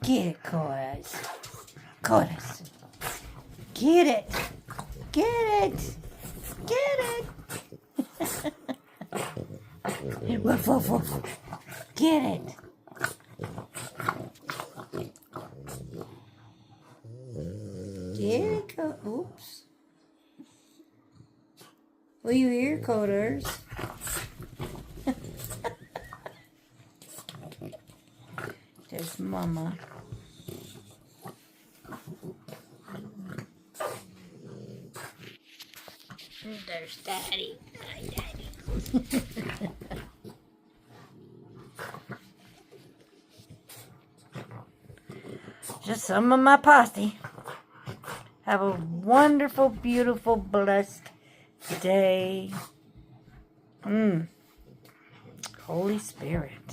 Get it, Chorus. Chorus. Get it. Get it. Get it. Woof, woof, woof. Get it. Get it, oops. Will you hear, Coders? There's Mama. There's Daddy. Hi, Daddy. Just some of my posse. Have a wonderful, beautiful, blessed day. Holy Spirit.